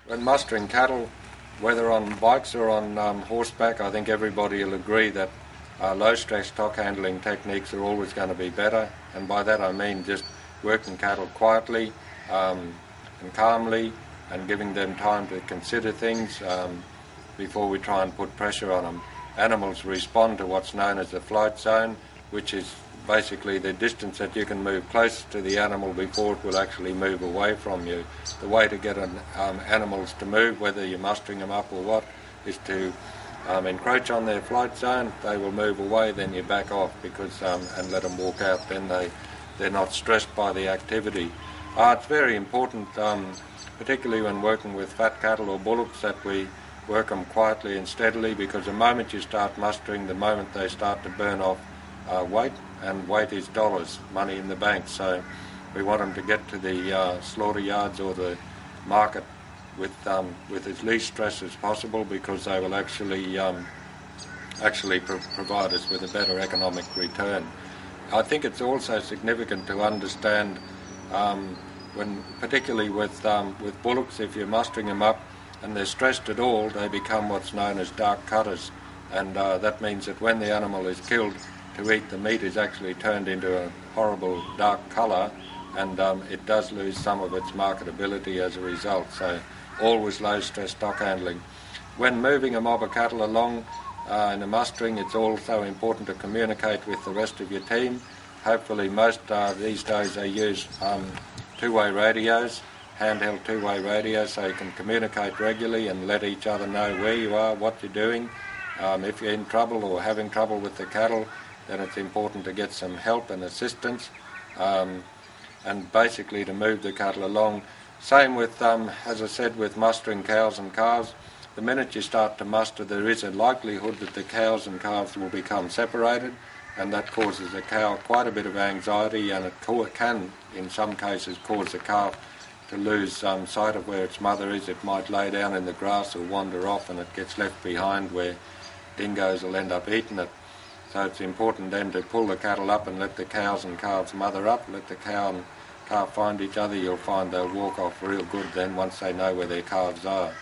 When mustering cattle, whether on bikes or on horseback, I think everybody will agree that low-stress stock handling techniques are always going to be better, and by that I mean just working cattle quietly and calmly and giving them time to consider things before we try and put pressure on them. Animals respond to what's known as the flight zone, which is basically the distance that you can move close to the animal before it will actually move away from you. The way to get animals to move, whether you're mustering them up or what, is to encroach on their flight zone. They will move away, then you back off because and let them walk out. Then they're not stressed by the activity. It's very important, particularly when working with fat cattle or bullocks, that we work them quietly and steadily, because the moment you start mustering, the moment they start to burn off weight, and weight is dollars, money in the bank. So we want them to get to the slaughter yards or the market with as least stress as possible, because they will actually provide us with a better economic return. I think it's also significant to understand particularly with bullocks, if you're mustering them up and they're stressed at all, they become what's known as dark cutters, and that means that when the animal is killed to eat, the meat is actually turned into a horrible dark colour, and it does lose some of its marketability as a result. So always low stress stock handling. When moving a mob of cattle along in a mustering, it's also important to communicate with the rest of your team. Hopefully most these days they use two-way radios, handheld two-way radios, so you can communicate regularly and let each other know where you are, what you're doing. If you're in trouble or having trouble with the cattle, then it's important to get some help and assistance, and basically to move the cattle along. Same with, as I said, with mustering cows and calves. The minute you start to muster, there is a likelihood that the cows and calves will become separated, and that causes the cow quite a bit of anxiety, and it can, in some cases, cause the calf to lose sight of where its mother is. It might lay down in the grass or wander off, and it gets left behind where dingoes will end up eating it. So it's important then to pull the cattle up and let the cows and calves mother up, let the cow and calf find each other. You'll find they'll walk off real good then once they know where their calves are.